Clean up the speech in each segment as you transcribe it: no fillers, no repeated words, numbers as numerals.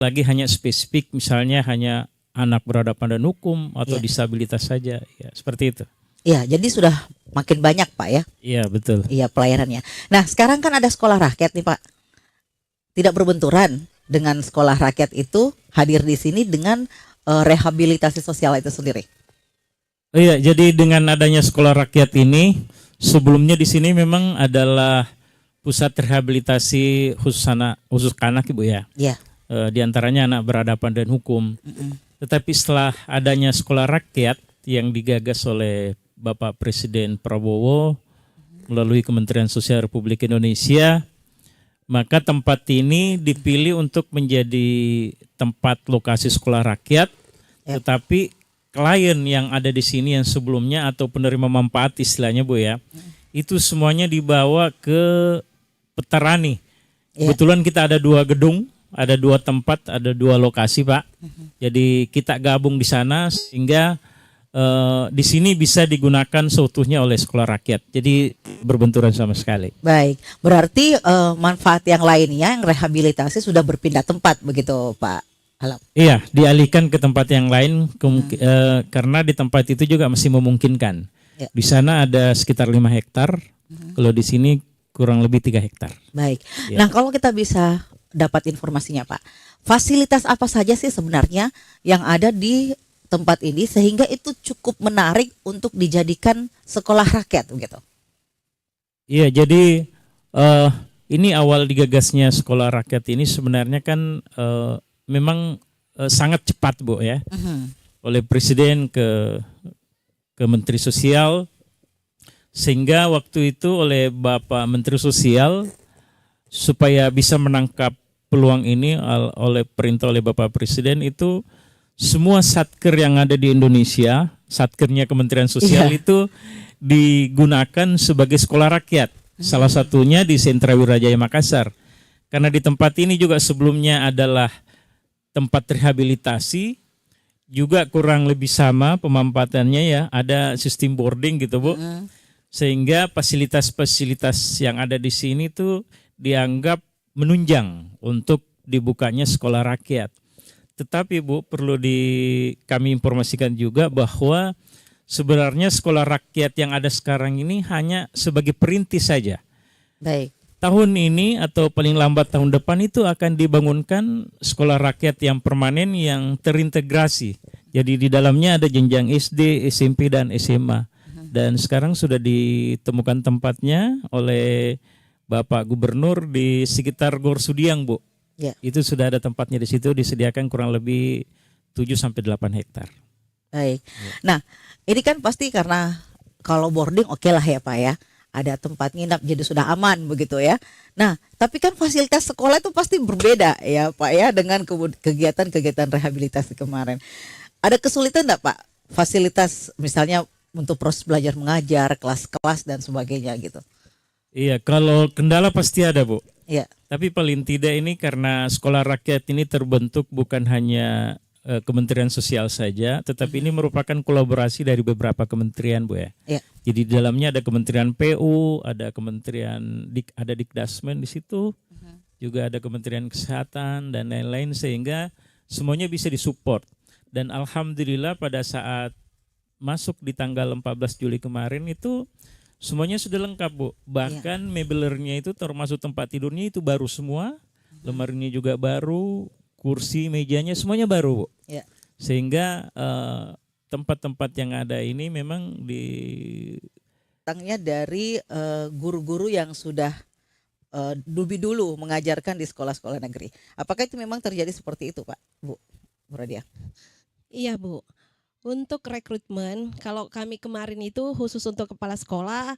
lagi hanya spesifik, misalnya hanya anak berhadapan dengan hukum atau Ya. disabilitas saja, ya seperti itu. Ya, jadi sudah makin banyak Pak ya. Iya betul. Iya, pelayanannya. Nah, sekarang kan ada sekolah rakyat nih Pak. Tidak berbenturan dengan sekolah rakyat itu hadir di sini dengan rehabilitasi sosial itu sendiri. Iya, jadi dengan adanya sekolah rakyat ini, sebelumnya di sini memang adalah pusat rehabilitasi khusus anak Ibu ya. Iya. Di antaranya anak berhadapan dengan hukum. Tetapi setelah adanya sekolah rakyat yang digagas oleh Bapak Presiden Prabowo melalui Kementerian Sosial Republik Indonesia, maka tempat ini dipilih untuk menjadi tempat lokasi sekolah rakyat. Tetapi klien yang ada di sini yang sebelumnya atau penerima manfaat istilahnya Bu ya, itu semuanya dibawa ke Petarani. Kebetulan kita ada 2 gedung, ada 2 tempat, ada 2 lokasi Pak. Jadi kita gabung di sana sehingga di sini bisa digunakan seutuhnya oleh sekolah rakyat. Jadi berbenturan sama sekali. Baik, berarti manfaat yang lainnya yang rehabilitasi sudah berpindah tempat begitu Pak Alam. Iya, dialihkan ke tempat yang lain karena di tempat itu juga masih memungkinkan. Ya. Di sana ada sekitar 5 hektar, kalau di sini kurang lebih 3 hektar. Baik. Ya. Nah, kalau kita bisa dapat informasinya Pak, fasilitas apa saja sih sebenarnya yang ada di tempat ini sehingga itu cukup menarik untuk dijadikan sekolah rakyat begitu? Iya, jadi ini awal digagasnya sekolah rakyat ini sebenarnya kan memang sangat cepat Bu ya, oleh Presiden ke Menteri Sosial, sehingga waktu itu oleh Bapak Menteri Sosial supaya bisa menangkap peluang ini oleh perintah oleh Bapak Presiden itu semua satker yang ada di Indonesia, satkernya Kementerian Sosial itu digunakan sebagai sekolah rakyat. Salah satunya di Sentra Wirajaya Makassar. Karena di tempat ini juga sebelumnya adalah tempat rehabilitasi, juga kurang lebih sama pemanfaatannya ya, ada sistem boarding gitu Bu. Sehingga fasilitas-fasilitas yang ada di sini tuh dianggap menunjang untuk dibukanya sekolah rakyat. Tetapi Bu, perlu kami informasikan juga bahwa sebenarnya sekolah rakyat yang ada sekarang ini hanya sebagai perintis saja. Baik. Tahun ini atau paling lambat tahun depan itu akan dibangunkan sekolah rakyat yang permanen yang terintegrasi. Jadi di dalamnya ada jenjang SD, SMP dan SMA. Dan sekarang sudah ditemukan tempatnya oleh Bapak Gubernur di sekitar Gor Sudiang Bu. Ya. Itu sudah ada tempatnya di situ, disediakan kurang lebih 7-8 hektar. Baik. Nah, ini kan pasti karena kalau boarding oke lah ya Pak ya. Ada tempat nginap jadi sudah aman begitu ya. Nah, tapi kan fasilitas sekolah itu pasti berbeda ya Pak ya dengan kegiatan-kegiatan rehabilitasi kemarin. Ada kesulitan enggak Pak? Fasilitas misalnya untuk proses belajar mengajar, kelas-kelas dan sebagainya gitu. Iya, kalau kendala pasti ada Bu. Iya. Tapi paling tidak ini karena sekolah rakyat ini terbentuk bukan hanya Kementerian Sosial saja, tetapi ini merupakan kolaborasi dari beberapa kementerian Bu ya. Iya. Jadi di dalamnya ada Kementerian PU, ada Kementerian ada Dikdasmen di situ, juga ada Kementerian Kesehatan dan lain-lain sehingga semuanya bisa disupport. Dan alhamdulillah pada saat masuk di tanggal 14 Juli kemarin itu semuanya sudah lengkap Bu. Bahkan mebelernya itu termasuk tempat tidurnya itu baru semua, lemarinya juga baru, kursi, mejanya semuanya baru Bu. Ya. Sehingga tempat-tempat yang ada ini memang datangnya dari guru-guru yang sudah dulu mengajarkan di sekolah-sekolah negeri. Apakah itu memang terjadi seperti itu Pak, Bu Radia? Iya Bu. Untuk rekrutmen, kalau kami kemarin itu khusus untuk kepala sekolah,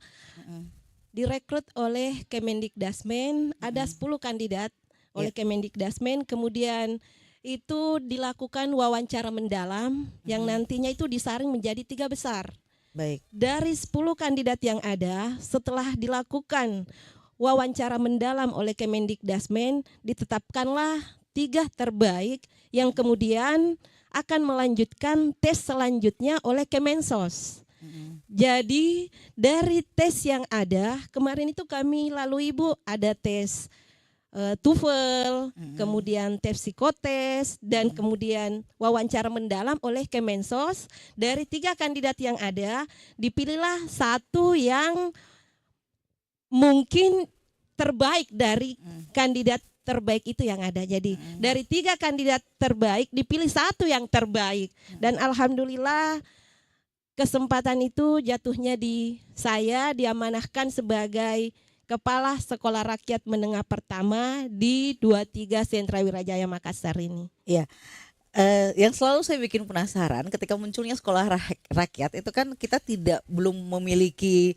direkrut oleh Kemendikdasmen, ada 10 kandidat oleh Kemendikdasmen, kemudian itu dilakukan wawancara mendalam yang nantinya itu disaring menjadi 3 besar. Baik. Dari 10 kandidat yang ada, setelah dilakukan wawancara mendalam oleh Kemendikdasmen, ditetapkanlah 3 terbaik yang kemudian akan melanjutkan tes selanjutnya oleh Kemensos. Jadi dari tes yang ada, kemarin itu kami lalui Bu, ada tes TOEFL, kemudian tes psikotes, dan kemudian wawancara mendalam oleh Kemensos. Dari 3 kandidat yang ada, dipilihlah satu yang mungkin terbaik dari kandidat terbaik itu yang ada. Jadi dari 3 kandidat terbaik dipilih satu yang terbaik. Dan alhamdulillah kesempatan itu jatuhnya di saya, diamanahkan sebagai Kepala Sekolah Rakyat Menengah Pertama di 23 Sentra Wirajaya Makassar ini. Iya. Yang selalu saya bikin penasaran ketika munculnya sekolah rakyat itu kan kita belum memiliki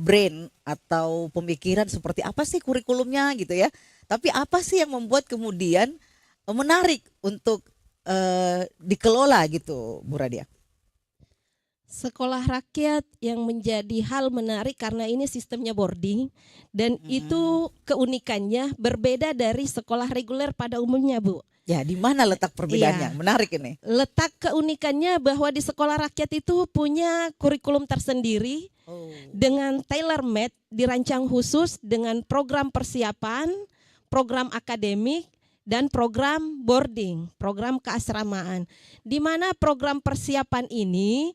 brain atau pemikiran seperti apa sih kurikulumnya gitu ya. Tapi apa sih yang membuat kemudian menarik untuk dikelola gitu, Bu Radia? Sekolah rakyat yang menjadi hal menarik karena ini sistemnya boarding dan itu keunikannya berbeda dari sekolah reguler pada umumnya, Bu. Ya, di mana letak perbedaannya? Iya. Menarik ini. Letak keunikannya bahwa di sekolah rakyat itu punya kurikulum tersendiri dengan tailor-made, dirancang khusus dengan program persiapan, program akademik, dan program boarding, program keasramaan. Di mana program persiapan ini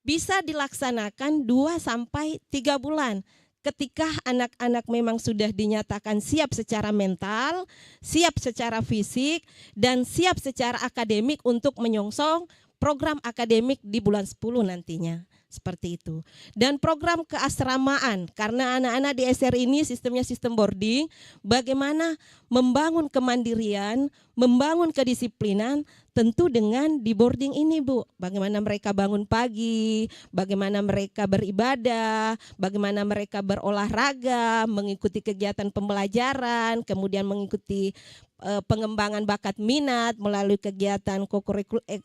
bisa dilaksanakan 2 sampai 3 bulan ketika anak-anak memang sudah dinyatakan siap secara mental, siap secara fisik, dan siap secara akademik untuk menyongsong program akademik di bulan 10 nantinya. Seperti itu. Dan program keasramaan, karena anak-anak di SR ini sistemnya sistem boarding, bagaimana membangun kemandirian, membangun kedisiplinan, tentu dengan di boarding ini, Bu. Bagaimana mereka bangun pagi, bagaimana mereka beribadah, bagaimana mereka berolahraga, mengikuti kegiatan pembelajaran, kemudian mengikuti pengembangan bakat minat melalui kegiatan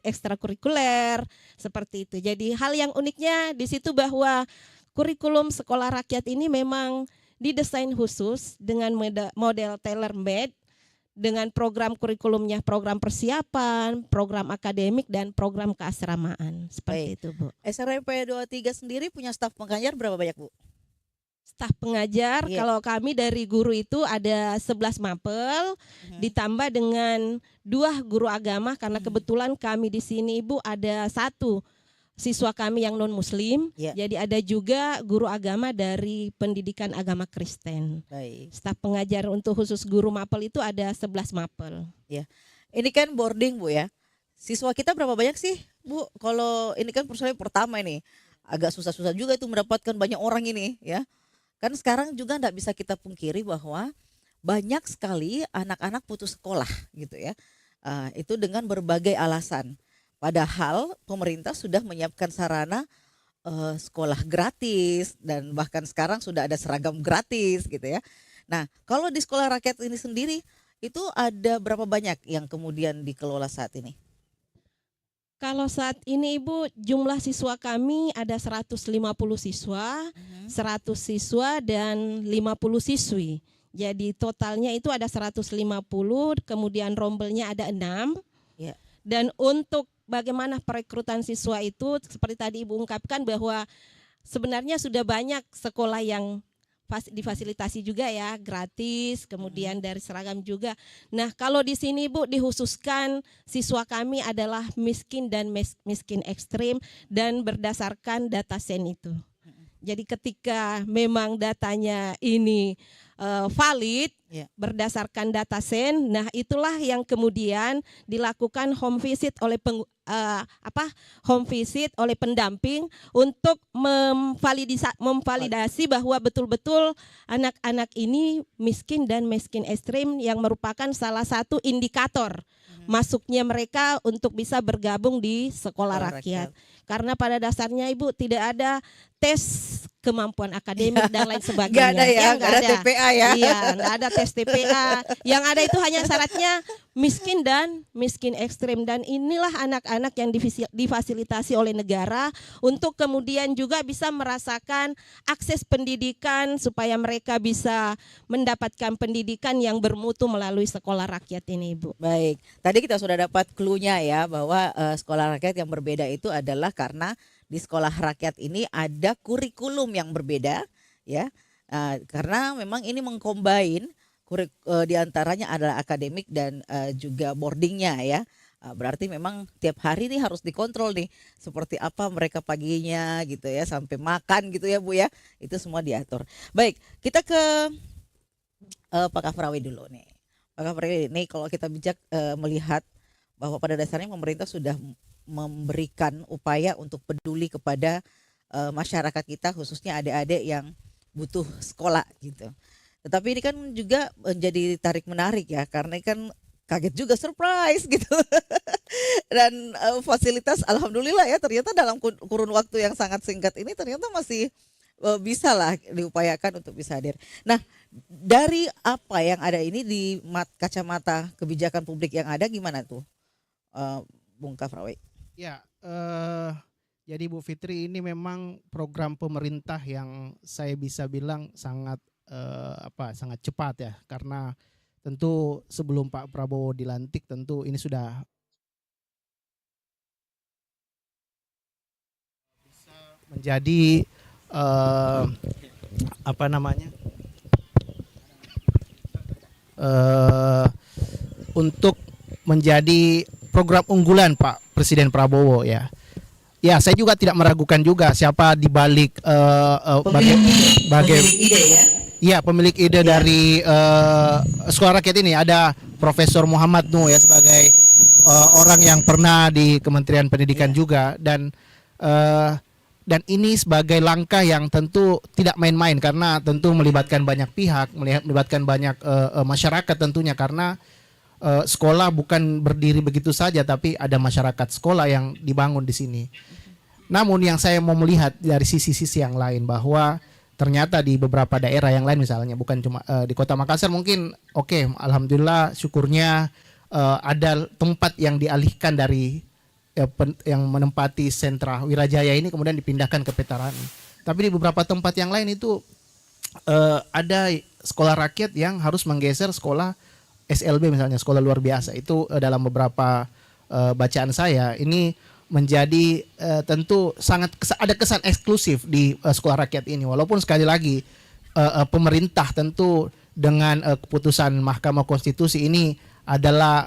ekstrakurikuler seperti itu. Jadi hal yang uniknya di situ bahwa kurikulum sekolah rakyat ini memang didesain khusus dengan model tailor-made dengan program kurikulumnya, program persiapan, program akademik, dan program keasramaan. Seperti itu, Bu. SRP 23 sendiri punya staf pengajar berapa banyak, Bu? Staf pengajar, kalau kami dari guru itu ada 11 mapel, ditambah dengan 2 guru agama, karena kebetulan kami di sini, Ibu, ada 1 siswa kami yang non-muslim, jadi ada juga guru agama dari pendidikan agama Kristen. Baik. Staf pengajar untuk khusus guru mapel itu ada 11 mapel. Ya, ini kan boarding, Bu ya. Siswa kita berapa banyak sih, Bu? Kalau ini kan persoalan pertama ini, agak susah-susah juga itu mendapatkan banyak orang ini ya. Kan sekarang juga enggak bisa kita pungkiri bahwa banyak sekali anak-anak putus sekolah gitu ya. Itu dengan berbagai alasan. Padahal pemerintah sudah menyiapkan sarana sekolah gratis dan bahkan sekarang sudah ada seragam gratis gitu ya. Nah, kalau di sekolah rakyat ini sendiri itu ada berapa banyak yang kemudian dikelola saat ini? Kalau saat ini, Ibu, jumlah siswa kami ada 150 siswa, 100 siswa dan 50 siswi. Jadi totalnya itu ada 150, kemudian rombelnya ada 6. Ya. Dan untuk bagaimana perekrutan siswa itu seperti tadi Ibu ungkapkan bahwa sebenarnya sudah banyak sekolah yang difasilitasi juga ya, gratis, kemudian dari seragam juga. Nah, kalau di sini Bu dikhususkan siswa kami adalah miskin dan miskin ekstrim dan berdasarkan data sen itu. Jadi ketika memang datanya ini valid berdasarkan data sen, nah itulah yang kemudian dilakukan home visit oleh home visit oleh pendamping untuk memvalidasi bahwa betul-betul anak-anak ini miskin dan miskin ekstrim yang merupakan salah satu indikator masuknya mereka untuk bisa bergabung di sekolah rakyat. Karena pada dasarnya Ibu tidak ada tes kemampuan akademik dan lain sebagainya. Nggak ada ya, nggak ada TPA ya. Iya, nggak ada tes TPA. Yang ada itu hanya syaratnya miskin dan miskin ekstrim. Dan inilah anak-anak yang difasilitasi oleh negara untuk kemudian juga bisa merasakan akses pendidikan supaya mereka bisa mendapatkan pendidikan yang bermutu melalui sekolah rakyat ini, Ibu. Baik, tadi kita sudah dapat clue-nya ya bahwa sekolah rakyat yang berbeda itu adalah karena di sekolah rakyat ini ada kurikulum yang berbeda ya, karena memang ini mengcombine di antaranya adalah akademik dan juga boardingnya ya. Berarti memang tiap hari nih harus dikontrol nih seperti apa mereka paginya gitu ya sampai makan gitu ya Bu ya. Itu semua diatur. Baik, kita ke Pak Kafrawi dulu nih. Pak Kafrawi nih kalau kita bijak melihat bahwa pada dasarnya pemerintah sudah memberikan upaya untuk peduli kepada masyarakat kita khususnya adik-adik yang butuh sekolah gitu. Tetapi ini kan juga menjadi tarik menarik ya karena kan kaget juga surprise gitu. Dan fasilitas alhamdulillah ya ternyata dalam kurun waktu yang sangat singkat ini ternyata masih bisa lah diupayakan untuk bisa hadir. Nah, dari apa yang ada ini di kacamata kebijakan publik yang ada gimana tuh, Bung Kafrawi? Ya, jadi Bu Fitri ini memang program pemerintah yang saya bisa bilang sangat sangat cepat ya, karena tentu sebelum Pak Prabowo dilantik tentu ini sudah bisa menjadi untuk menjadi program unggulan Pak Presiden Prabowo ya. Ya, saya juga tidak meragukan juga siapa di balik pemilik ide ya. Iya, pemilik ide dari Sekolah Rakyat ini ada Profesor Muhammad Nuh ya sebagai orang yang pernah di Kementerian Pendidikan juga dan ini sebagai langkah yang tentu tidak main-main karena tentu melibatkan banyak pihak, melibatkan banyak masyarakat tentunya karena sekolah bukan berdiri begitu saja tapi ada masyarakat sekolah yang dibangun di sini. Namun yang saya mau melihat dari sisi-sisi yang lain bahwa ternyata di beberapa daerah yang lain misalnya bukan cuma di Kota Makassar mungkin alhamdulillah syukurnya ada tempat yang dialihkan dari yang menempati sentra Wirajaya ini kemudian dipindahkan ke Petarani. Tapi di beberapa tempat yang lain itu ada sekolah rakyat yang harus menggeser sekolah SLB misalnya sekolah luar biasa itu dalam beberapa bacaan saya ini menjadi tentu sangat ada kesan eksklusif di sekolah rakyat ini walaupun sekali lagi pemerintah tentu dengan keputusan Mahkamah Konstitusi ini adalah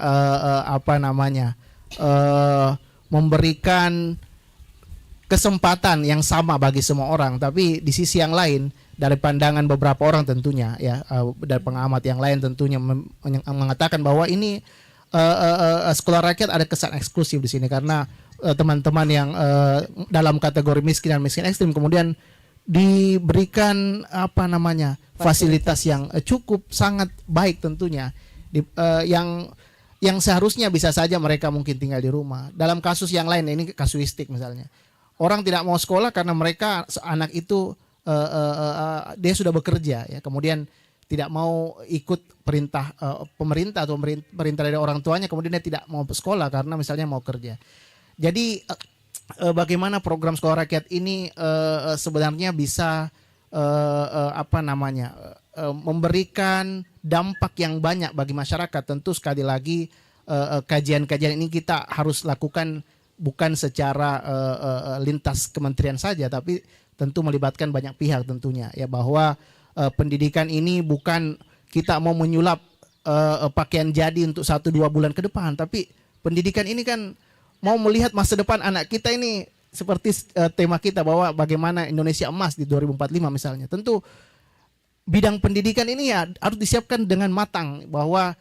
memberikan kesempatan yang sama bagi semua orang tapi di sisi yang lain dari pandangan beberapa orang tentunya ya dari pengamat yang lain tentunya mengatakan bahwa ini sekolah rakyat ada kesan eksklusif di sini karena teman-teman yang dalam kategori miskin dan miskin ekstrim kemudian diberikan fasilitas yang cukup sangat baik tentunya yang seharusnya bisa saja mereka mungkin tinggal di rumah. Dalam kasus yang lain ini kasuistik misalnya orang tidak mau sekolah karena mereka anak itu dia sudah bekerja ya kemudian tidak mau ikut perintah pemerintah atau perintah dari orang tuanya kemudian dia tidak mau sekolah karena misalnya mau kerja. Jadi bagaimana program sekolah rakyat ini sebenarnya bisa memberikan dampak yang banyak bagi masyarakat. Tentu sekali lagi kajian-kajian ini kita harus lakukan bukan secara lintas kementerian saja tapi tentu melibatkan banyak pihak tentunya ya bahwa pendidikan ini bukan kita mau menyulap pakaian jadi untuk 1-2 bulan ke depan tapi pendidikan ini kan mau melihat masa depan anak kita ini seperti tema kita bahwa bagaimana Indonesia emas di 2045 misalnya. Tentu bidang pendidikan ini ya harus disiapkan dengan matang bahwa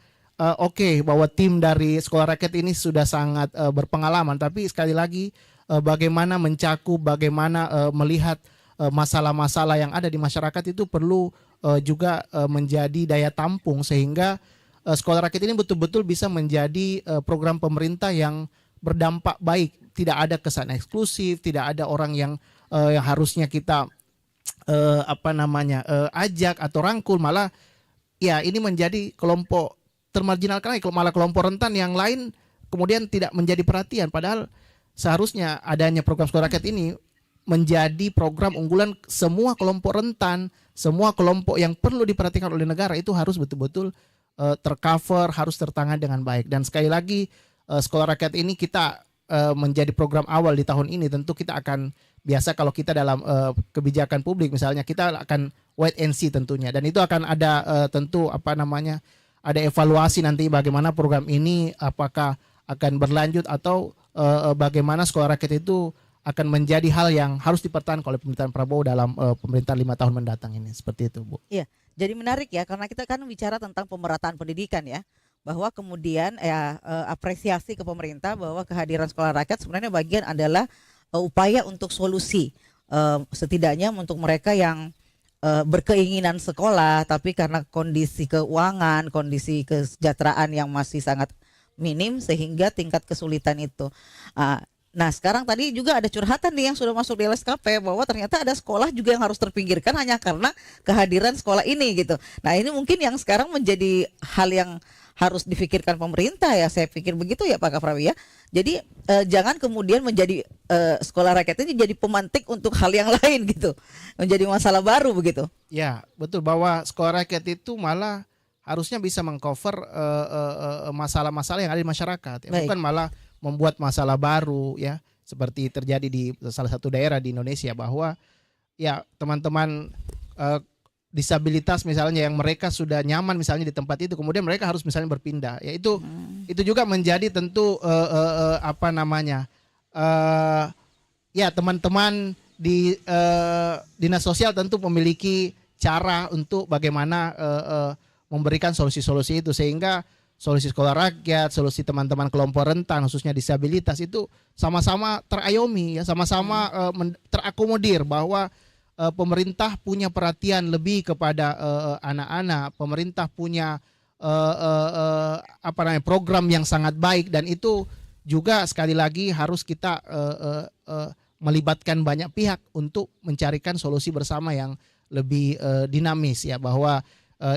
bahwa tim dari sekolah rakyat ini sudah sangat berpengalaman tapi sekali lagi bagaimana mencakup bagaimana melihat masalah-masalah yang ada di masyarakat itu perlu juga menjadi daya tampung sehingga sekolah rakyat ini betul-betul bisa menjadi program pemerintah yang berdampak baik, tidak ada kesan eksklusif, tidak ada orang yang harusnya kita ajak atau rangkul, malah ya ini menjadi kelompok termarginalkan, malah kelompok rentan yang lain kemudian tidak menjadi perhatian padahal seharusnya adanya program sekolah rakyat ini menjadi program unggulan semua kelompok rentan, semua kelompok yang perlu diperhatikan oleh negara itu harus betul-betul tercover, harus tertangani dengan baik. Dan sekali lagi sekolah rakyat ini kita menjadi program awal di tahun ini tentu kita akan biasa kalau kita dalam kebijakan publik misalnya kita akan wait and see tentunya, dan itu akan ada tentu ada evaluasi nanti bagaimana program ini apakah akan berlanjut atau bagaimana sekolah rakyat itu akan menjadi hal yang harus dipertahankan oleh pemerintahan Prabowo dalam pemerintahan 5 tahun mendatang ini, seperti itu, Bu. Iya, jadi menarik ya karena kita kan bicara tentang pemerataan pendidikan ya, bahwa kemudian apresiasi ke pemerintah bahwa kehadiran sekolah rakyat sebenarnya bagian adalah upaya untuk solusi setidaknya untuk mereka yang berkeinginan sekolah tapi karena kondisi keuangan, kondisi kesejahteraan yang masih sangat minim sehingga tingkat kesulitan itu. Nah sekarang tadi juga ada curhatan nih yang sudah masuk di LSKP bahwa ternyata ada sekolah juga yang harus terpinggirkan hanya karena kehadiran sekolah ini gitu. Nah ini mungkin yang sekarang menjadi hal yang harus difikirkan pemerintah ya, saya pikir begitu ya Pak Kafrawi ya. Jadi jangan kemudian menjadi sekolah rakyat ini jadi pemantik untuk hal yang lain gitu, menjadi masalah baru begitu. Ya betul, bahwa sekolah rakyat itu malah harusnya bisa mengcover masalah-masalah yang ada di masyarakat ya. Bukan malah membuat masalah baru ya, seperti terjadi di salah satu daerah di Indonesia bahwa ya teman-teman disabilitas misalnya yang mereka sudah nyaman misalnya di tempat itu kemudian mereka harus misalnya berpindah ya, itu juga menjadi tentu ya teman-teman di dinas sosial tentu memiliki cara untuk bagaimana memberikan solusi-solusi itu sehingga solusi sekolah rakyat, solusi teman-teman kelompok rentan khususnya disabilitas itu sama-sama terayomi ya, sama-sama terakomodir bahwa pemerintah punya perhatian lebih kepada anak-anak, pemerintah punya program yang sangat baik, dan itu juga sekali lagi harus kita melibatkan banyak pihak untuk mencarikan solusi bersama yang lebih dinamis ya, bahwa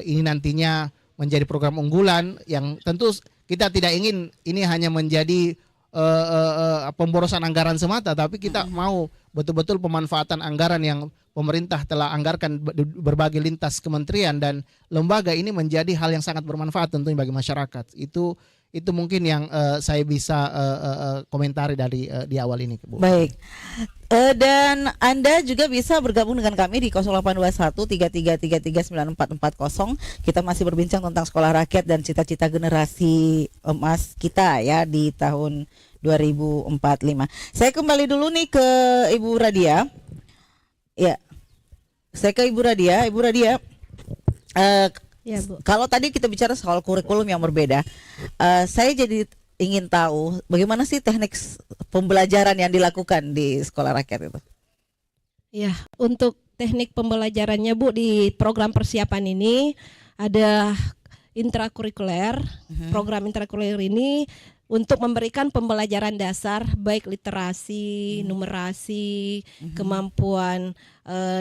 ini nantinya menjadi program unggulan yang tentu kita tidak ingin ini hanya menjadi pemborosan anggaran semata, tapi kita mau betul-betul pemanfaatan anggaran yang pemerintah telah anggarkan berbagai lintas kementerian dan lembaga ini menjadi hal yang sangat bermanfaat tentunya bagi masyarakat. Itu mungkin yang saya bisa komentari dari di awal ini, Bu. Baik. Dan Anda juga bisa bergabung dengan kami di 0821 3333 9440. Kita masih berbincang tentang sekolah rakyat dan cita-cita generasi emas kita ya di tahun 2045. Saya kembali dulu nih ke Ibu Radia. Ya. Saya ke Ibu Radia. Ibu Radia, Ya, Bu. kalau tadi kita bicara soal kurikulum yang berbeda, saya jadi ingin tahu bagaimana sih teknik pembelajaran yang dilakukan di sekolah rakyat itu? Ya, untuk teknik pembelajarannya Bu di program persiapan ini ada intrakurikuler. Program intrakurikuler ini untuk memberikan pembelajaran dasar baik literasi, numerasi, kemampuan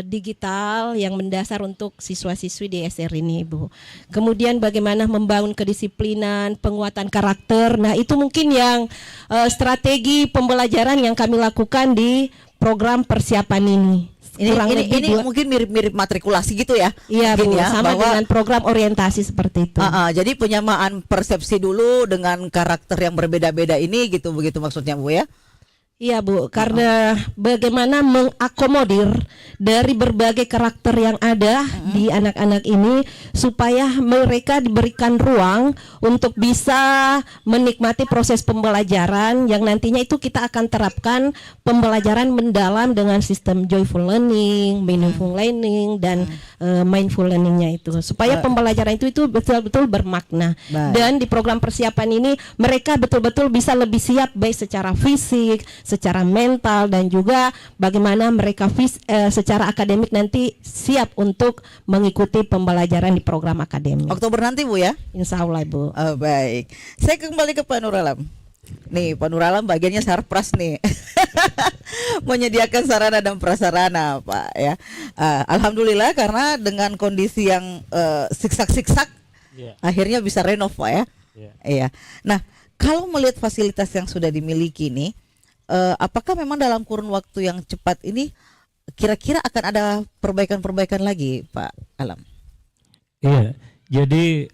digital yang mendasar untuk siswa-siswi di SR ini, Bu. Kemudian bagaimana membangun kedisiplinan, penguatan karakter. Nah, itu mungkin yang strategi pembelajaran yang kami lakukan di program persiapan ini. Ini mungkin mirip-mirip matrikulasi gitu ya? Iya, Bu, ya, sama dengan program orientasi seperti itu. Jadi penyamaan persepsi dulu dengan karakter yang berbeda-beda ini gitu, begitu maksudnya Bu ya? Iya Bu, karena bagaimana mengakomodir dari berbagai karakter yang ada di anak-anak ini supaya mereka diberikan ruang untuk bisa menikmati proses pembelajaran yang nantinya itu kita akan terapkan pembelajaran mendalam dengan sistem joyful learning, meaningful learning, dan mindful learningnya itu supaya pembelajaran itu betul-betul bermakna. Dan di program persiapan ini mereka betul-betul bisa lebih siap baik secara fisik, secara mental, dan juga bagaimana mereka secara akademik nanti siap untuk mengikuti pembelajaran di program akademik. Oktober nanti Bu ya? Insya Allah Bu. Baik, saya kembali ke Pak Nur Alam. Nih Pak Nur Alam bagiannya sarpras nih. Menyediakan sarana dan prasarana Pak ya. Alhamdulillah karena dengan kondisi yang siksak-siksak akhirnya bisa renov Pak ya. Iya. Nah kalau melihat fasilitas yang sudah dimiliki nih, apakah memang dalam kurun waktu yang cepat ini kira-kira akan ada perbaikan-perbaikan lagi Pak Alam? Iya, jadi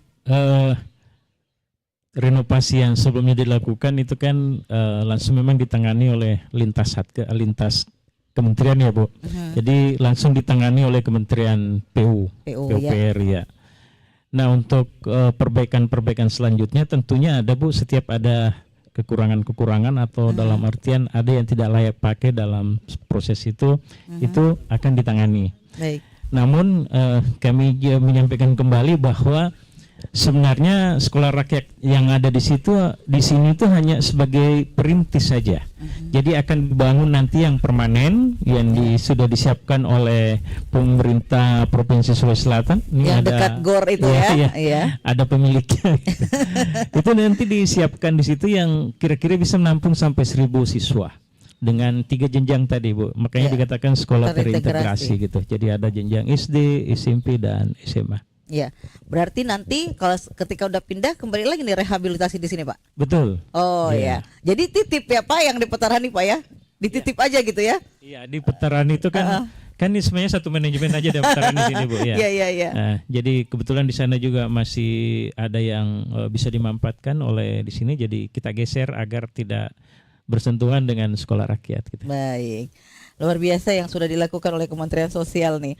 renovasi yang sebelumnya dilakukan itu kan langsung memang ditangani oleh lintas kementerian ya Bu. Jadi langsung ditangani oleh Kementerian PU, PUPR ya. Nah untuk perbaikan-perbaikan selanjutnya tentunya ada Bu, setiap ada kekurangan-kekurangan atau dalam artian ada yang tidak layak pakai dalam proses itu akan ditangani. Baik. Namun kami menyampaikan kembali bahwa sebenarnya sekolah rakyat yang ada di sini itu hanya sebagai perintis saja. Jadi akan dibangun nanti yang permanen yang sudah disiapkan oleh pemerintah Provinsi Sulawesi Selatan. Ini Yang ada, dekat GOR itu ya. Iya. Ada pemiliknya. Itu nanti disiapkan di situ yang kira-kira bisa menampung sampai 1.000 siswa. Dengan 3 jenjang tadi Bu, makanya dikatakan sekolah terintegrasi gitu. Jadi ada jenjang SD, SMP dan SMA. Ya, berarti nanti kalau ketika udah pindah kembali lagi nih rehabilitasi di sini Pak. Betul. Oh ya, jadi titip ya Pak yang di Petarani Pak ya, dititip aja gitu ya. Iya di Petarani itu kan ini sebenarnya satu manajemen aja di Petarani sini Bu ya. Iya. Nah, jadi kebetulan di sana juga masih ada yang bisa dimanfaatkan oleh di sini, jadi kita geser agar tidak bersentuhan dengan sekolah rakyat gitu. Baik. Luar biasa yang sudah dilakukan oleh Kementerian Sosial nih.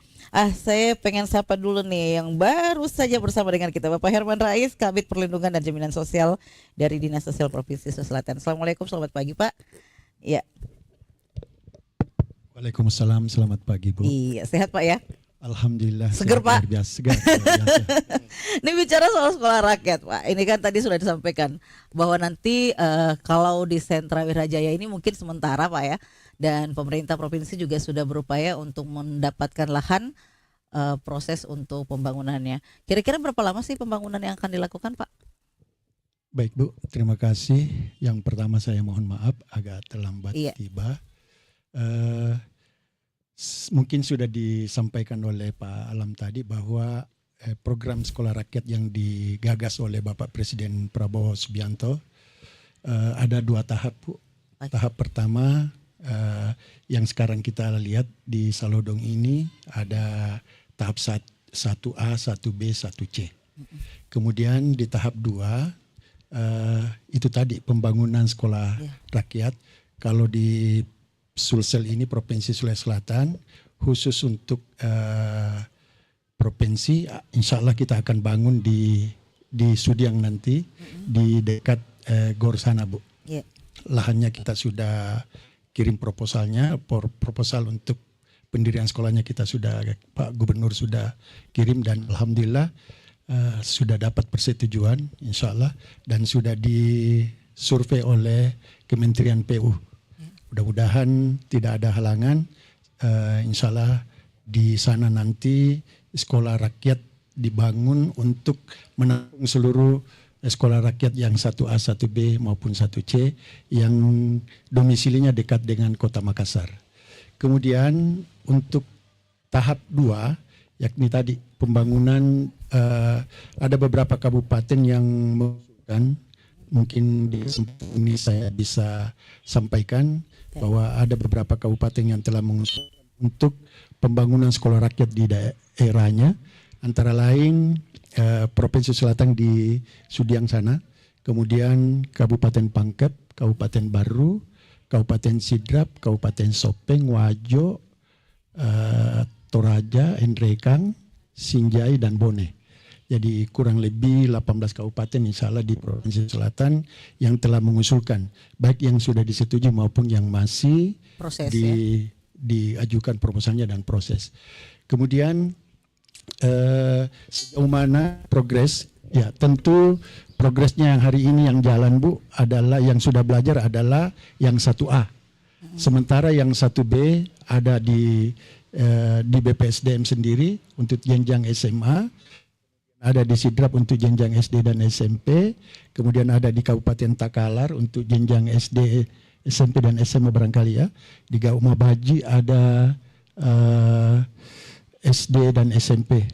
Saya pengen sapa dulu nih yang baru saja bersama dengan kita, Bapak Herman Rais, Kabid Perlindungan dan Jaminan Sosial dari Dinas Sosial Provinsi Sulawesi Selatan. Assalamualaikum, selamat pagi Pak. Iya. Waalaikumsalam, selamat pagi Bu. Iya, sehat Pak ya? Alhamdulillah. Seger, Pak? Biasa, segar, biasa. Ini bicara soal sekolah rakyat Pak. Ini kan tadi sudah disampaikan bahwa nanti kalau di Sentra Wirajaya ini mungkin sementara Pak ya. Dan pemerintah provinsi juga sudah berupaya untuk mendapatkan lahan proses untuk pembangunannya. Kira-kira berapa lama sih pembangunan yang akan dilakukan Pak? Baik Bu, terima kasih. Yang pertama saya mohon maaf agak terlambat tiba. Mungkin sudah disampaikan oleh Pak Alam tadi bahwa program sekolah rakyat yang digagas oleh Bapak Presiden Prabowo Subianto ada 2 tahap Bu. Tahap pertama yang sekarang kita lihat di Salodong ini ada tahap 1A, 1B, 1C. Kemudian di tahap 2 itu tadi pembangunan sekolah rakyat. Kalau di Sulsel ini Provinsi Sulawesi Selatan khusus untuk provinsi, insya Allah kita akan bangun di Sudiang nanti di dekat GOR sana Bu. Lahannya kita sudah kirim proposalnya, proposal untuk pendirian sekolahnya kita sudah Pak Gubernur sudah kirim dan alhamdulillah sudah dapat persetujuan insya Allah dan sudah disurvei oleh Kementerian PU. Mudah-mudahan tidak ada halangan, insya Allah di sana nanti sekolah rakyat dibangun untuk menampung seluruh sekolah rakyat yang 1A, 1B maupun 1C yang domisilinya dekat dengan Kota Makassar. Kemudian untuk tahap 2 yakni tadi pembangunan ada beberapa kabupaten yang mengusulkan, mungkin di kesempatan ini saya bisa sampaikan bahwa ada beberapa kabupaten yang telah mengusulkan untuk pembangunan sekolah rakyat di daerahnya, antara lain Provinsi Selatan di Sudiang sana, kemudian Kabupaten Pangkep, Kabupaten Baru, Kabupaten Sidrap, Kabupaten Sopeng, Wajo, Toraja, Endrekang, Sinjai, dan Bone. Jadi kurang lebih 18 kabupaten insya Allah di Provinsi Selatan yang telah mengusulkan, baik yang sudah disetujui maupun yang masih diajukan proposalnya dan proses. Kemudian sejauh mana progres? Ya tentu progresnya yang hari ini yang jalan Bu adalah yang sudah belajar adalah yang 1A. Sementara yang 1B ada di BPSDM sendiri untuk jenjang SMA, ada di Sidrap untuk jenjang SD dan SMP, kemudian ada di Kabupaten Takalar untuk jenjang SD, SMP dan SMA barangkali ya. Di Gauma Baji ada SD dan SMP,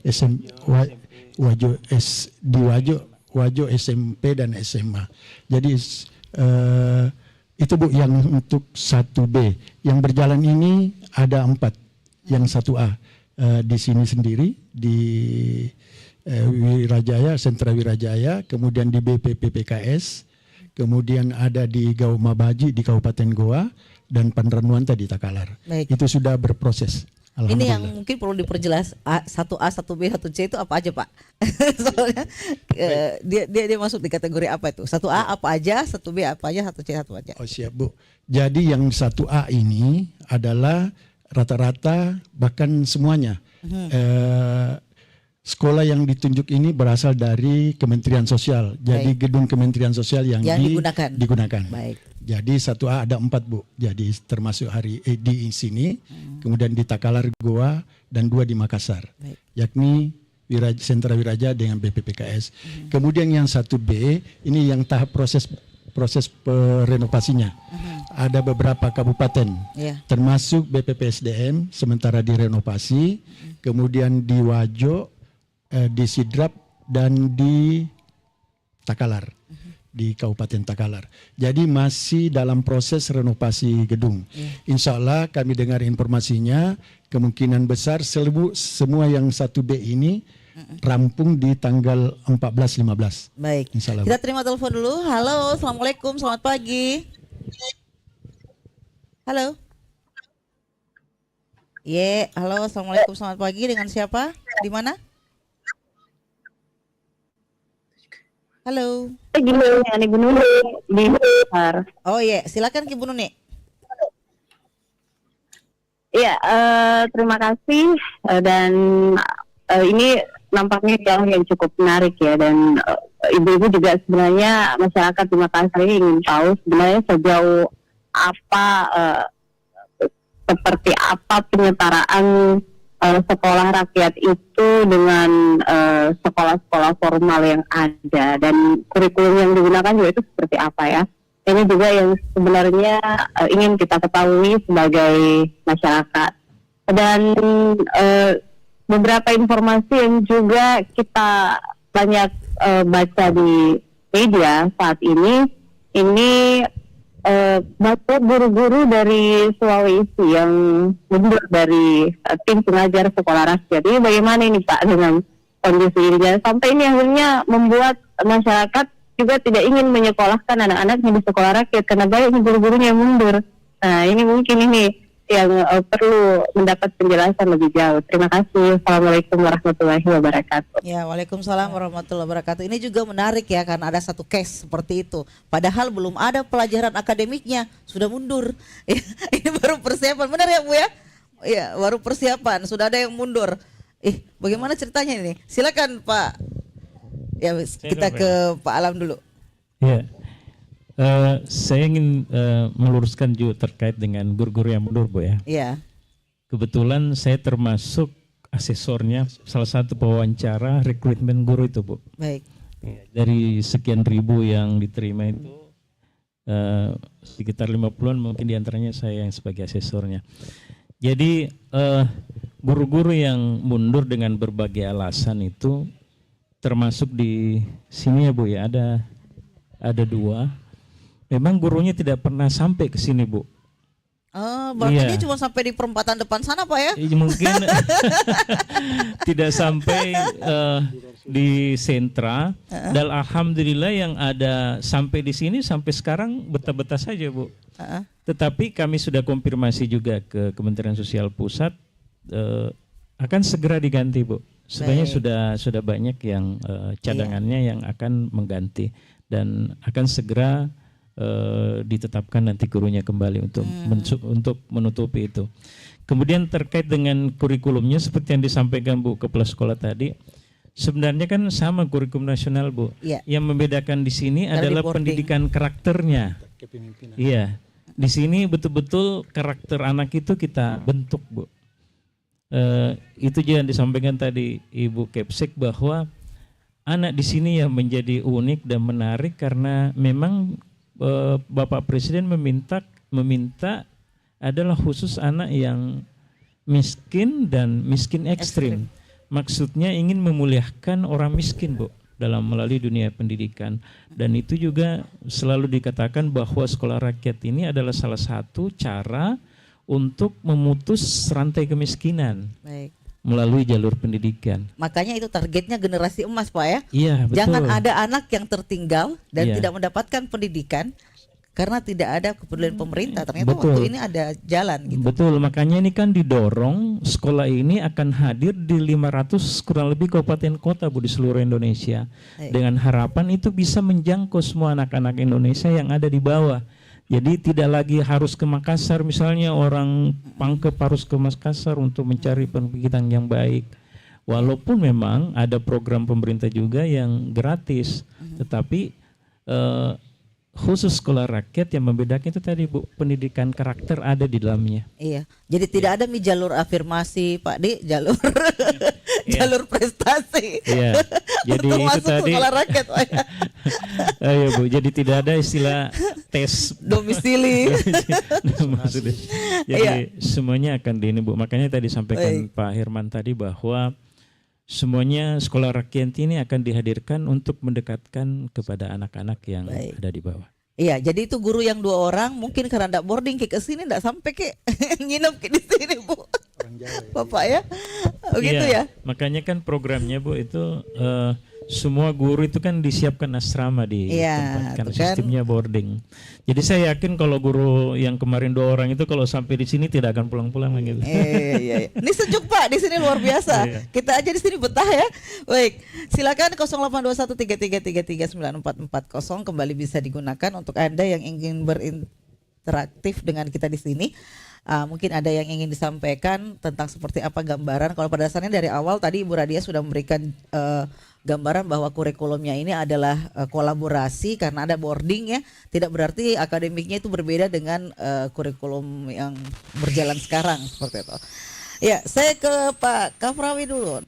Wajo SMP dan SMA. Jadi itu Bu yang untuk 1B. Yang berjalan ini ada 4. Yang 1A di sini sendiri di Wirajaya, Sentra Wirajaya, kemudian di BPPPKS, kemudian ada di Gauma Baji di Kabupaten Goa, dan Panranuanta di Takalar. Baik. Itu sudah berproses. Ini yang Alhamdulillah. mungkin perlu diperjelas, 1A, 1B, 1C itu apa aja Pak? Soalnya dia masuk di kategori apa itu? 1A apa aja, 1B apa aja, 1C apa aja? Oh siap Bu. Jadi yang 1A ini adalah rata-rata bahkan semuanya. Sekolah yang ditunjuk ini berasal dari Kementerian Sosial. Jadi gedung Kementerian Sosial yang digunakan. Baik. Jadi 1A ada 4 Bu. Jadi termasuk di sini, kemudian di Takalar Goa dan 2 di Makassar. Baik. Yakni Sentra Wiraja dengan BPPKS. Kemudian yang 1B ini yang tahap proses renovasinya. Ada beberapa kabupaten, termasuk BPPSDM sementara direnovasi, kemudian di Wajo, di Sidrap dan di Takalar, di Kabupaten Takalar. Jadi masih dalam proses renovasi gedung. Insya Allah kami dengar informasinya, kemungkinan besar semua yang 1B ini rampung di tanggal 14-15. Baik. Kita terima telepon dulu. Halo, assalamualaikum, selamat pagi. Halo. Halo, assalamualaikum, selamat pagi. Dengan siapa? Di mana? Halo. Ibu Nuni di Makassar. Oh iya, silakan Ibu Nuni. Iya, terima kasih dan ini nampaknya jauh yang cukup menarik ya, dan ibu-ibu juga sebenarnya masyarakat di Makassar ini ingin tahu sebenarnya sejauh apa seperti apa penyetaraan sekolah rakyat itu dengan sekolah-sekolah formal yang ada, dan kurikulum yang digunakan juga itu seperti apa ya. Ini juga yang sebenarnya ingin kita ketahui sebagai masyarakat. Dan beberapa informasi yang juga kita banyak baca di media saat ini baca guru-guru dari Sulawesi yang mundur dari tim pengajar sekolah rakyat. Ini bagaimana ini Pak dengan kondisi ini? Dan sampai ini akhirnya membuat masyarakat juga tidak ingin menyekolahkan anak-anaknya di sekolah rakyat karena banyak guru-gurunya yang mundur. Nah ini mungkin ini yang perlu mendapat penjelasan lebih jauh. Terima kasih. Assalamualaikum warahmatullahi wabarakatuh. Ya, waalaikumsalam warahmatullahi wabarakatuh. Ini juga menarik ya, karena ada satu case seperti itu. Padahal belum ada pelajaran akademiknya, sudah mundur. Ini baru persiapan, benar ya Bu ya? Iya, baru persiapan, sudah ada yang mundur. Bagaimana ceritanya ini? Silakan Pak. Ya, kita ke Pak Alam dulu. Ya. Saya ingin meluruskan juga terkait dengan guru-guru yang mundur Bu ya. Iya. Kebetulan saya termasuk asesornya salah satu pewawancara rekrutmen guru itu Bu. Baik. Ya, dari sekian ribu yang diterima itu sekitar 50-an mungkin diantaranya saya yang sebagai asesornya. Jadi guru-guru yang mundur dengan berbagai alasan itu termasuk di sini ya Bu ya, ada 2. Memang gurunya tidak pernah sampai ke sini Bu. Berarti dia cuma sampai di perempatan depan sana Pak ya? Mungkin tidak sampai di sentra. Dan alhamdulillah yang ada sampai di sini sampai sekarang betah-betah saja Bu. Tetapi kami sudah konfirmasi juga ke Kementerian Sosial Pusat, akan segera diganti Bu. Sebenarnya sudah banyak yang cadangannya yang akan mengganti, dan akan segera ditetapkan nanti gurunya kembali untuk menutupi itu. Kemudian terkait dengan kurikulumnya seperti yang disampaikan Bu Kepala Sekolah tadi, sebenarnya kan sama kurikulum nasional Bu. Yang membedakan di sini adalah pendidikan karakternya. Iya, di sini betul-betul karakter anak itu kita bentuk Bu. Itu juga yang disampaikan tadi Ibu Kepsek bahwa anak di sini yang menjadi unik dan menarik karena memang Bapak Presiden meminta adalah khusus anak yang miskin dan miskin ekstrim. Maksudnya ingin memuliakan orang miskin Bu dalam melalui dunia pendidikan, dan itu juga selalu dikatakan bahwa sekolah rakyat ini adalah salah satu cara untuk memutus rantai kemiskinan. Baik. Melalui jalur pendidikan. Makanya itu targetnya generasi emas Pak ya. Iya betul. Jangan ada anak yang tertinggal dan tidak mendapatkan pendidikan karena tidak ada kepedulian pemerintah. Ternyata Betul. waktu ini ada jalan gitu. Betul, makanya ini kan didorong sekolah ini akan hadir di 500 kurang lebih kabupaten kota Bu di seluruh Indonesia. Baik. Dengan harapan itu bisa menjangkau semua anak-anak Indonesia yang ada di bawah. Jadi tidak lagi harus ke Makassar, misalnya orang Pangkep harus ke Makassar untuk mencari pendidikan yang baik. Walaupun memang ada program pemerintah juga yang gratis, tetapi khusus sekolah rakyat yang membedakan itu tadi Bu, pendidikan karakter ada di dalamnya. Iya, jadi tidak ada jalur afirmasi Pak Di, jalur jalur prestasi. Iya. Jadi Untuk itu masuk tadi. sekolah rakyat Pak, ya. Ayo Bu, jadi tidak ada istilah tes Domisili. maksudnya. Jadi semuanya akan di ini Bu. Makanya tadi sampaikan Pak Herman tadi bahwa semuanya sekolah rakyat ini akan dihadirkan untuk mendekatkan kepada anak-anak yang ada di bawah. Iya, jadi itu guru yang 2 orang mungkin karena enggak boarding ke sini enggak sampai ke nginep di sini Bu. Bapak ya. Begitu ya. Makanya kan programnya Bu itu semua guru itu kan disiapkan asrama di tempat kan sistemnya boarding. Jadi saya yakin kalau guru yang kemarin 2 orang itu kalau sampai di sini tidak akan pulang-pulang gitu. Iya. Ini sejuk Pak, di sini luar biasa. Kita aja di sini betah ya. Baik, silakan 082133339440 kembali bisa digunakan untuk Anda yang ingin berinteraksi dengan kita di sini. Mungkin ada yang ingin disampaikan tentang seperti apa gambaran. Kalau pada dasarnya dari awal tadi Ibu Radia sudah memberikan gambaran bahwa kurikulumnya ini adalah kolaborasi karena ada boarding ya. Tidak berarti akademiknya itu berbeda dengan kurikulum yang berjalan sekarang seperti itu. Ya, saya ke Pak Kafrawi dulu.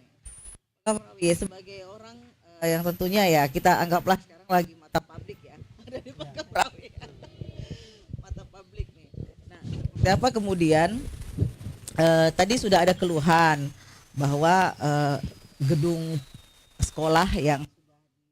Kafrawi sebagai orang yang tentunya ya kita anggaplah sekarang lagi mata publik ya. Dari Pak Kafrawi. Mata publik nih. Nah, seperti apa kemudian tadi sudah ada keluhan bahwa gedung sekolah yang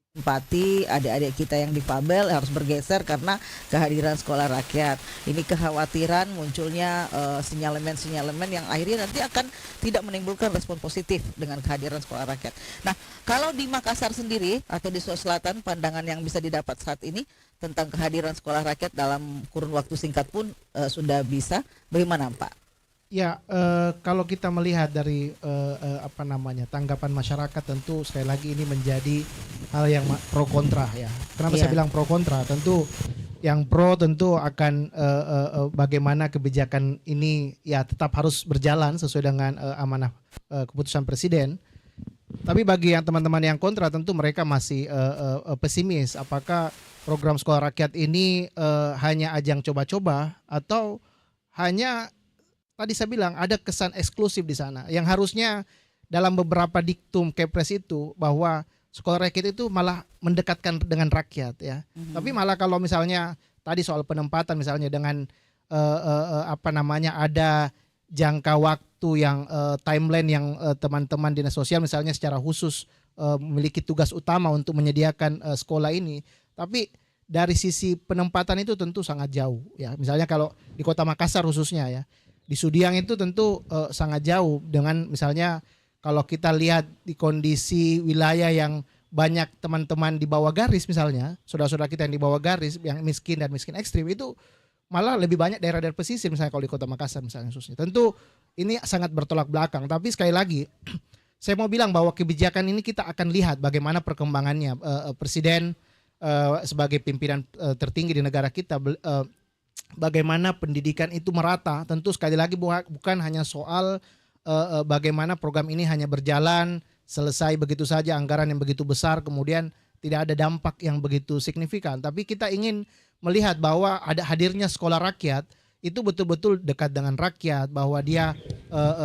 ditempati adik-adik kita yang difabel harus bergeser karena kehadiran sekolah rakyat. Ini kekhawatiran munculnya sinyalemen-sinyalemen yang akhirnya nanti akan tidak menimbulkan respon positif dengan kehadiran sekolah rakyat. Nah, kalau di Makassar sendiri atau di Sulawesi Selatan pandangan yang bisa didapat saat ini tentang kehadiran sekolah rakyat dalam kurun waktu singkat pun sudah bisa, bagaimana Pak? Ya, kalau kita melihat dari tanggapan masyarakat, tentu sekali lagi ini menjadi hal yang pro kontra ya. Kenapa saya bilang pro kontra? Tentu yang pro tentu akan bagaimana kebijakan ini ya tetap harus berjalan sesuai dengan amanah keputusan presiden. Tapi bagi yang teman-teman yang kontra tentu mereka masih pesimis. Apakah program sekolah rakyat ini hanya ajang coba-coba atau hanya tadi saya bilang ada kesan eksklusif di sana yang harusnya dalam beberapa diktum Kepres itu bahwa sekolah rakyat itu malah mendekatkan dengan rakyat ya. Tapi malah kalau misalnya tadi soal penempatan misalnya dengan ada jangka waktu yang timeline yang teman-teman dinas sosial misalnya secara khusus memiliki tugas utama untuk menyediakan sekolah ini. Tapi dari sisi penempatan itu tentu sangat jauh ya. Misalnya kalau di Kota Makassar khususnya ya. Di Sudiang itu tentu sangat jauh dengan misalnya kalau kita lihat di kondisi wilayah yang banyak teman-teman di bawah garis misalnya, saudara-saudara kita yang di bawah garis yang miskin dan miskin ekstrim itu malah lebih banyak daerah-daerah pesisir misalnya kalau di Kota Makassar misalnya khususnya. Tentu ini sangat bertolak belakang, tapi sekali lagi saya mau bilang bahwa kebijakan ini kita akan lihat bagaimana perkembangannya. Presiden sebagai pimpinan tertinggi di negara kita bagaimana pendidikan itu merata. Tentu sekali lagi bukan hanya soal bagaimana program ini hanya berjalan selesai begitu saja anggaran yang begitu besar kemudian tidak ada dampak yang begitu signifikan. Tapi kita ingin melihat bahwa ada hadirnya sekolah rakyat itu betul-betul dekat dengan rakyat, bahwa dia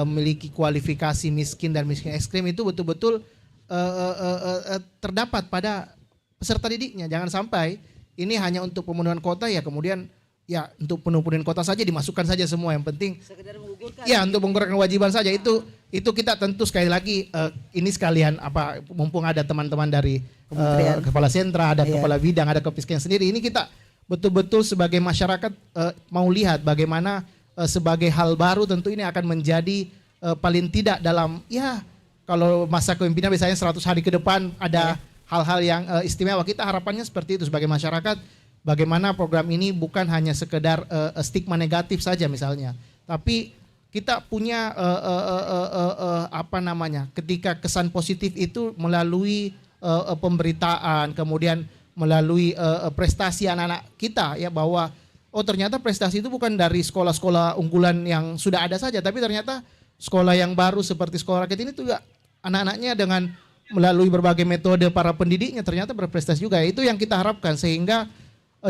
memiliki kualifikasi miskin dan miskin ekstrim itu betul-betul terdapat pada peserta didiknya. Jangan sampai ini hanya untuk pemenuhan kota ya kemudian ya untuk penuh-penuhin kota saja dimasukkan saja semua, yang penting sekedar menggugurkan ya untuk menggugurkan kewajiban saja. Itu kita tentu sekali lagi ini sekalian mumpung ada teman-teman dari kepala sentra, ada kepala bidang, ada kepiskin sendiri, ini kita betul-betul sebagai masyarakat mau lihat bagaimana sebagai hal baru tentu ini akan menjadi paling tidak dalam ya kalau masa kepemimpinan biasanya 100 hari ke depan ada hal-hal yang istimewa. Kita harapannya seperti itu sebagai masyarakat. bagaimana program ini bukan hanya sekedar stigma negatif saja misalnya, tapi kita punya apa namanya, ketika kesan positif itu melalui pemberitaan, kemudian melalui prestasi anak-anak kita ya, bahwa oh ternyata prestasi itu bukan dari sekolah-sekolah unggulan yang sudah ada saja, tapi ternyata sekolah yang baru seperti sekolah rakyat ini juga anak-anaknya dengan melalui berbagai metode para pendidiknya ternyata berprestasi juga. Itu yang kita harapkan, sehingga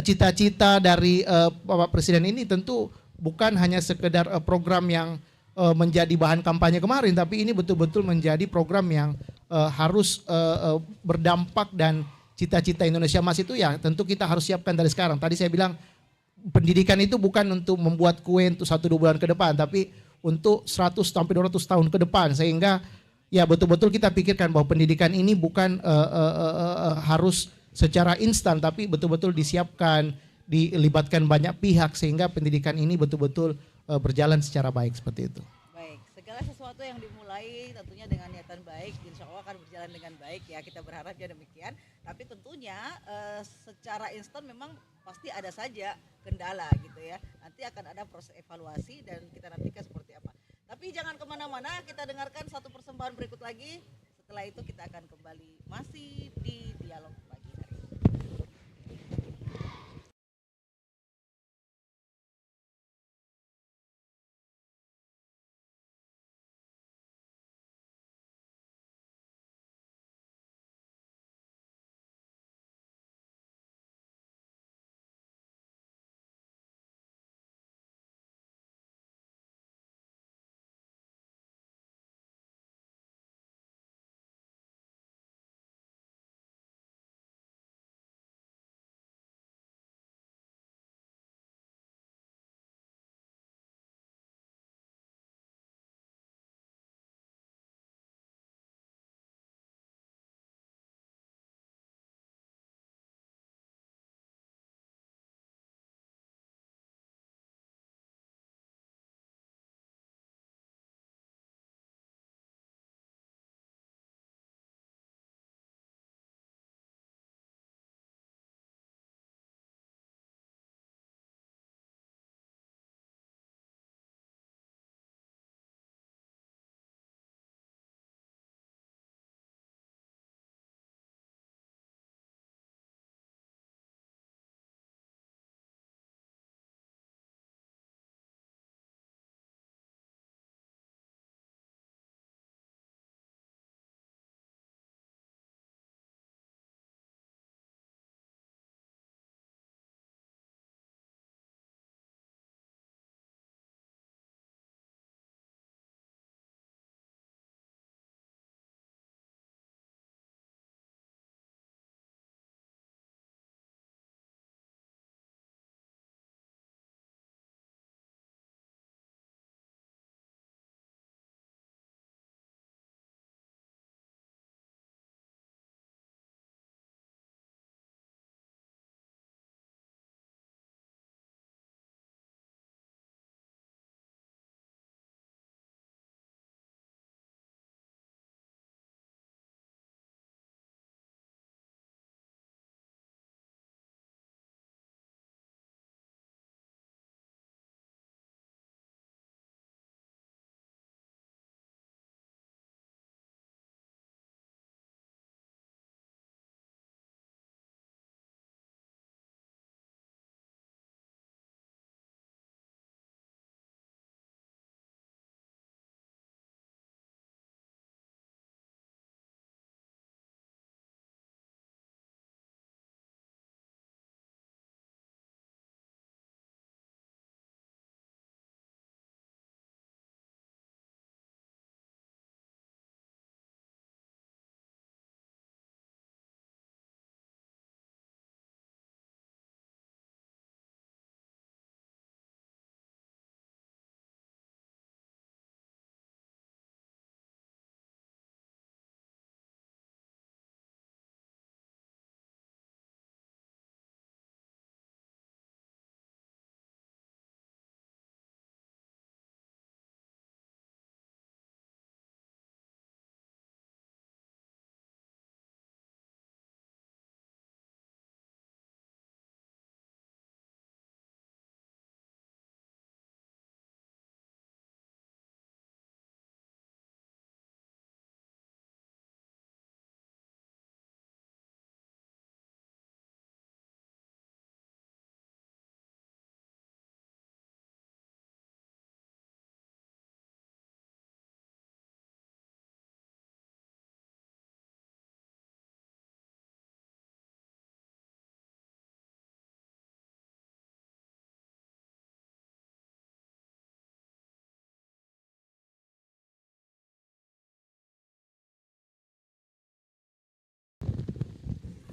cita-cita dari Bapak Presiden ini tentu bukan hanya sekedar program yang menjadi bahan kampanye kemarin, tapi ini betul-betul menjadi program yang harus berdampak, dan cita-cita Indonesia Emas itu ya tentu kita harus siapkan dari sekarang. Tadi saya bilang pendidikan itu bukan untuk membuat kue untuk 1-2 bulan ke depan, tapi untuk 100 sampai 200 tahun ke depan, sehingga ya betul-betul kita pikirkan bahwa pendidikan ini bukan harus secara instan, tapi betul-betul disiapkan, dilibatkan banyak pihak, sehingga pendidikan ini betul-betul berjalan secara baik seperti itu. Baik, segala sesuatu yang dimulai tentunya dengan niatan baik, insya Allah akan berjalan dengan baik ya, kita berharap ya demikian. Tapi tentunya secara instan memang pasti ada saja kendala gitu ya. Nanti akan ada proses evaluasi dan kita nantikan seperti apa. Tapi jangan kemana-mana, kita dengarkan satu persembahan berikut lagi. Setelah itu kita akan kembali masih di dialog.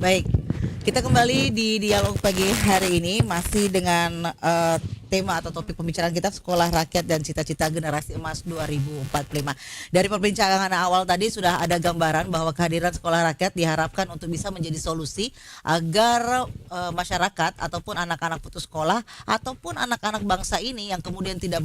Baik, kita kembali di dialog pagi hari ini masih dengan tema atau topik pembicaraan kita Sekolah Rakyat dan Cita-Cita Generasi Emas 2045. Dari perbincangan awal tadi sudah ada gambaran bahwa kehadiran Sekolah Rakyat diharapkan untuk bisa menjadi solusi agar masyarakat ataupun anak-anak putus sekolah ataupun anak-anak bangsa ini yang kemudian tidak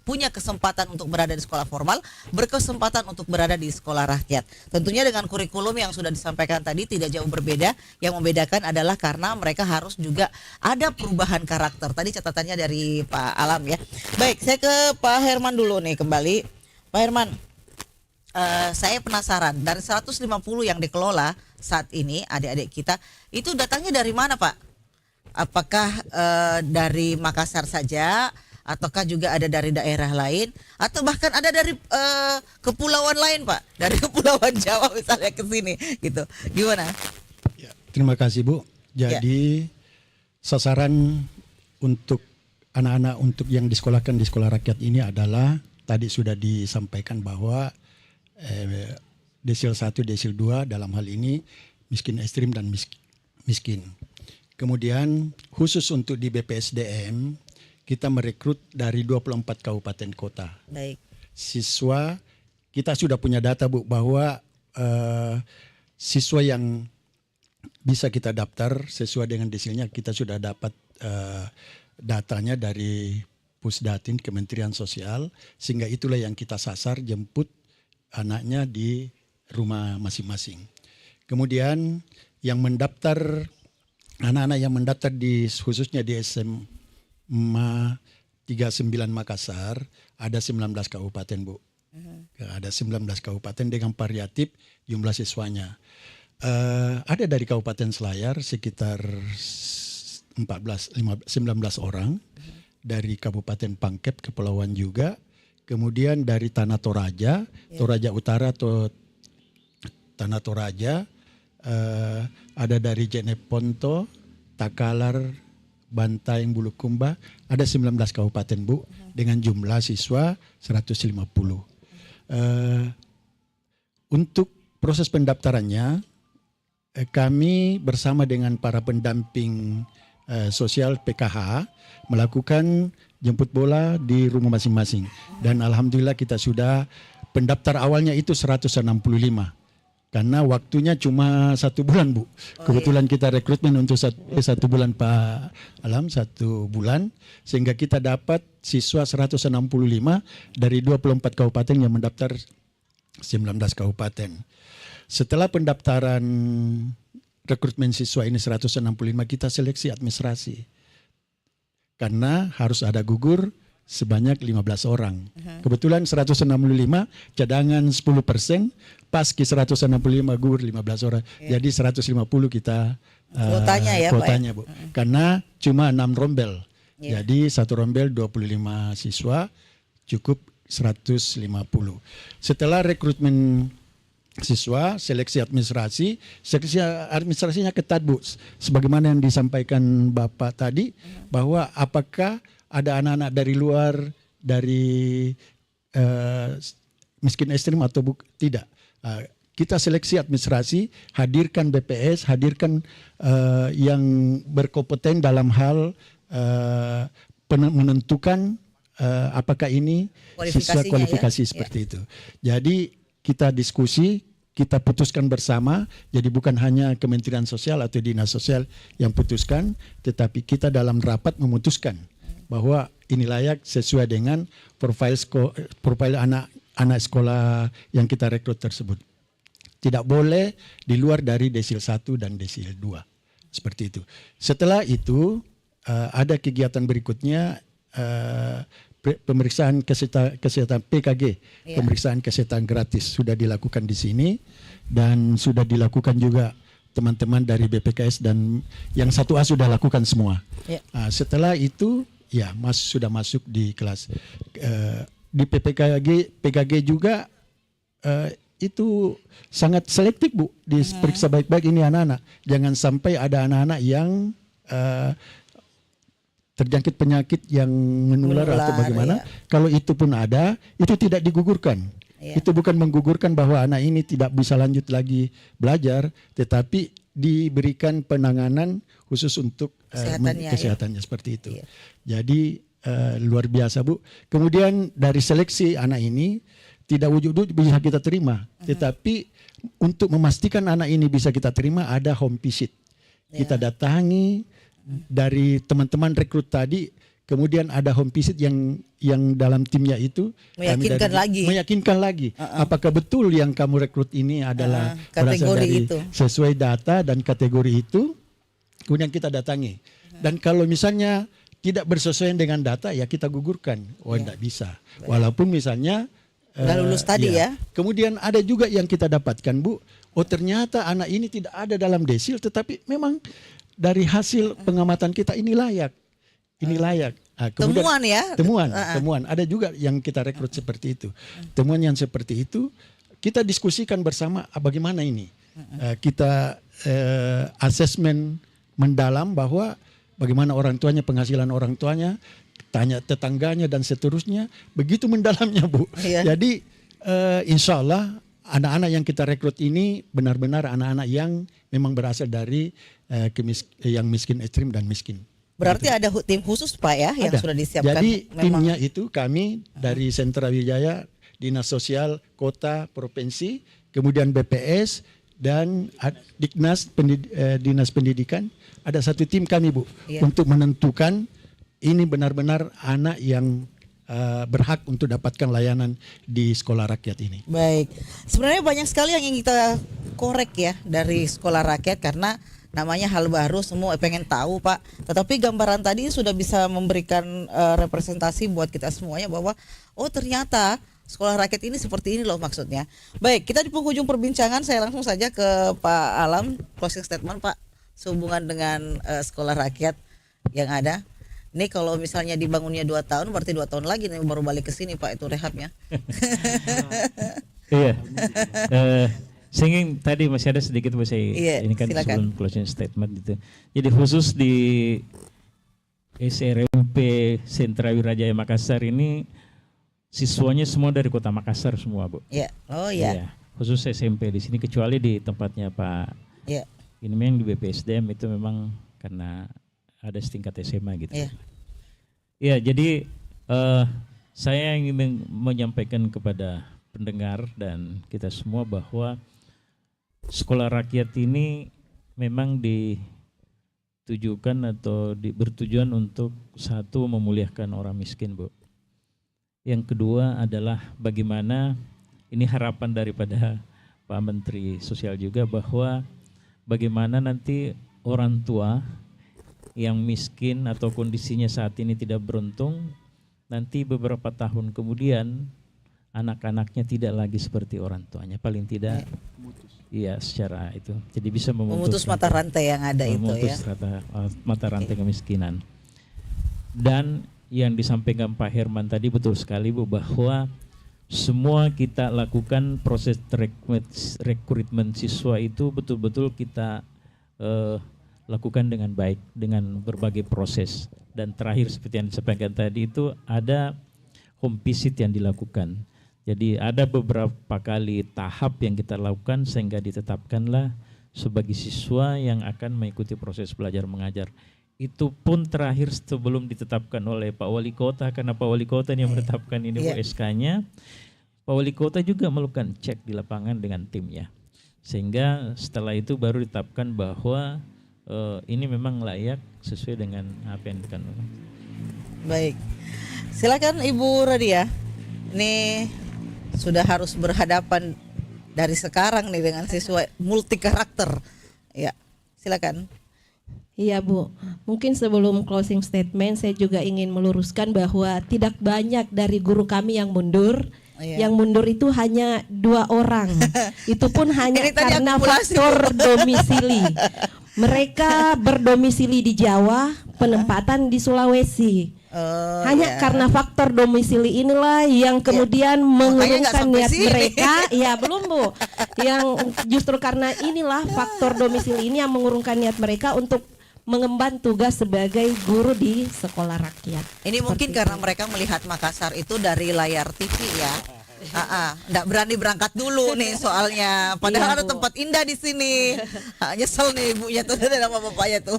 punya kesempatan untuk berada di sekolah formal berkesempatan untuk berada di Sekolah Rakyat. Tentunya dengan kurikulum yang sudah disampaikan tadi tidak jauh berbeda. Yang membedakan adalah karena mereka harus juga ada perubahan karakter. Tadi catatannya dari Pak Alam ya. Baik, saya ke Pak Herman dulu nih kembali. Pak Herman, saya penasaran dari 150 yang dikelola saat ini adik-adik kita itu datangnya dari mana Pak? Apakah dari Makassar saja? Ataukah juga ada dari daerah lain? Atau bahkan ada dari kepulauan lain Pak? Dari kepulauan Jawa misalnya ke sini gitu. Gimana? Ya, terima kasih Bu. Jadi sasaran untuk anak-anak untuk yang disekolahkan di sekolah rakyat ini adalah tadi sudah disampaikan bahwa desil 1, desil 2 dalam hal ini miskin ekstrim dan miskin. Kemudian khusus untuk di BPSDM kita merekrut dari 24 kabupaten kota. Baik. Siswa kita sudah punya data Bu bahwa siswa yang bisa kita daftar sesuai dengan desilnya kita sudah dapat datanya dari Pusdatin Kementerian Sosial sehingga itulah yang kita sasar jemput anaknya di rumah masing-masing. Kemudian yang mendaftar anak-anak yang mendaftar di khususnya di SMA 39 Makassar ada 19 kabupaten Bu. Ada 19 kabupaten dengan variatif jumlah siswanya. Ada dari Kabupaten Selayar sekitar 19 orang, dari Kabupaten Pangkep Kepulauan juga, kemudian dari Tanah Toraja, Toraja Utara atau Tanah Toraja, ada dari Jeneponto, Takalar, Bantaeng, Bulukumba, ada 19 kabupaten Bu, dengan jumlah siswa 150. Untuk proses pendaftarannya, kami bersama dengan para pendamping sosial PKH melakukan jemput bola di rumah masing-masing. Dan alhamdulillah kita sudah pendaftar awalnya itu 165. Karena waktunya cuma 1 bulan Bu. Kebetulan kita rekrutmen untuk satu bulan Pak Alam, 1 bulan. Sehingga kita dapat siswa 165 dari 24 kabupaten yang mendaftar 19 kabupaten. Setelah pendaftaran rekrutmen siswa ini 165 kita seleksi administrasi. Karena harus ada gugur sebanyak 15 orang. Kebetulan 165 cadangan 10%, paski 165 gugur 15 orang. Jadi 150 kita kuotanya Bu. Karena cuma 6 rombel. Jadi 1 rombel 25 siswa cukup 150. Setelah rekrutmen siswa, seleksi administrasinya ketat Bu. Sebagaimana yang disampaikan Bapak tadi, bahwa apakah ada anak-anak dari luar, dari miskin ekstrim atau tidak. Kita seleksi administrasi, hadirkan BPS, hadirkan yang berkompeten dalam hal menentukan apakah ini siswa kualifikasi seperti itu. Jadi kita diskusi, kita putuskan bersama, jadi bukan hanya Kementerian Sosial atau Dinas Sosial yang putuskan, tetapi kita dalam rapat memutuskan bahwa ini layak sesuai dengan profil anak sekolah yang kita rekrut tersebut. Tidak boleh di luar dari desil 1 dan desil 2. Seperti itu. Setelah itu ada kegiatan berikutnya, pemeriksaan kesehatan PKG, pemeriksaan kesehatan gratis sudah dilakukan di sini dan sudah dilakukan juga teman-teman dari BPKS dan yang 1A sudah lakukan semua. Setelah itu sudah masuk di kelas. Di PKG juga itu sangat selektif Bu, diperiksa baik-baik ini anak-anak. Jangan sampai ada anak-anak yang terjangkit penyakit yang menular atau bagaimana. Kalau itu pun ada, itu tidak digugurkan. Itu bukan menggugurkan bahwa anak ini tidak bisa lanjut lagi belajar, tetapi diberikan penanganan khusus untuk Kesehatannya, kesehatannya seperti itu. Iya. Jadi luar biasa Bu. Kemudian dari seleksi anak ini tidak wujud bisa kita terima, tetapi untuk memastikan anak ini bisa kita terima ada home visit. Kita datangi dari teman-teman rekrut tadi, kemudian ada home visit yang dalam timnya itu meyakinkan lagi apakah betul yang kamu rekrut ini adalah berasal dari itu sesuai data dan kategori itu. Kemudian kita datangi. Dan kalau misalnya tidak bersesuaian dengan data, ya kita gugurkan. Tidak bisa. Walaupun misalnya udah lulus tadi ya. Kemudian ada juga yang kita dapatkan Bu, ternyata anak ini tidak ada dalam desil, tetapi memang dari hasil pengamatan kita ini layak. Ini layak. Nah, temuan ya? Temuan. Ada juga yang kita rekrut seperti itu. Temuan yang seperti itu kita diskusikan bersama bagaimana ini. Kita asesmen mendalam bahwa bagaimana orang tuanya, penghasilan orang tuanya, tanya tetangganya dan seterusnya, begitu mendalamnya Bu. Iya. Jadi insya Allah anak-anak yang kita rekrut ini benar-benar anak-anak yang memang berasal dari yang miskin ekstrim dan miskin. Berarti ada tim khusus Pak ya yang sudah disiapkan. Jadi timnya itu kami dari Sentra Wijaya, Dinas Sosial, Kota, Provinsi, kemudian BPS dan Dinas Pendidikan. Ada satu tim kami Bu untuk menentukan ini benar-benar anak yang berhak untuk dapatkan layanan di sekolah rakyat ini. Baik, sebenarnya banyak sekali yang ingin kita korek ya dari sekolah rakyat karena namanya hal baru, semua pengen tahu Pak. Tetapi gambaran tadi sudah bisa memberikan representasi buat kita semuanya bahwa oh ternyata sekolah rakyat ini seperti ini loh maksudnya. Baik, kita di penghujung perbincangan saya langsung saja ke Pak Alam, closing statement Pak sehubungan dengan sekolah rakyat yang ada. Ini kalau misalnya dibangunnya 2 tahun, berarti 2 tahun lagi nih baru balik ke sini Pak itu rehabnya. Iya. Singing tadi masih ada sedikit Bu saya ini kan sebelum closing statement itu. Jadi khusus di SRMP Sentra Wirajaya Makassar ini siswanya semua dari Kota Makassar semua Bu. Iya. Oh iya. Khusus SMP di sini kecuali di tempatnya Pak. Iya. Ini memang di BPSDM itu memang karena ada setingkat SMA gitu. Iya. Ya, jadi saya ingin menyampaikan kepada pendengar dan kita semua bahwa sekolah rakyat ini memang ditujukan atau bertujuan untuk satu memuliakan orang miskin, Bu. Yang kedua adalah bagaimana ini harapan daripada Pak Menteri Sosial juga bahwa bagaimana nanti orang tua yang miskin atau kondisinya saat ini tidak beruntung, nanti beberapa tahun kemudian anak-anaknya tidak lagi seperti orang tuanya, paling tidak iya secara itu. Jadi bisa memutus mata rantai yang ada itu ya. Memutus mata rantai kemiskinan. Dan yang disampaikan Pak Herman tadi betul sekali Bu, bahwa semua kita lakukan proses rekrutmen siswa itu betul-betul kita lakukan dengan baik, dengan berbagai proses. Dan terakhir seperti yang disampaikan tadi itu ada home visit yang dilakukan. Jadi ada beberapa kali tahap yang kita lakukan sehingga ditetapkanlah sebagai siswa yang akan mengikuti proses belajar mengajar. Itu pun terakhir sebelum ditetapkan oleh Pak Wali Kota, karena Pak Wali Kota yang menetapkan ini SK-nya. Pak Wali Kota juga melakukan cek di lapangan dengan timnya. Sehingga setelah itu baru ditetapkan bahwa ini memang layak sesuai dengan apa yang dikandungkan. Baik, silakan Ibu Radia. Ini sudah harus berhadapan dari sekarang nih dengan siswa multi karakter. Ya, silakan. Iya Bu, mungkin sebelum closing statement saya juga ingin meluruskan bahwa tidak banyak dari guru kami yang mundur. Yang mundur itu hanya 2 orang. Itu pun hanya karena faktor domisili. Mereka berdomisili di Jawa, penempatan di Sulawesi. Karena faktor domisili inilah yang kemudian mengurungkan niat mereka. Ya belum Bu. Yang justru karena inilah faktor domisili ini yang mengurungkan niat mereka untuk mengemban tugas sebagai guru di sekolah rakyat. Ini mungkin karena mereka melihat Makassar itu dari layar TV ya. Nggak berani berangkat dulu nih soalnya. Padahal Iya, ada Bu. tempat indah di sini. Nyesel nih ibunya tuh dan sama bapaknya tuh.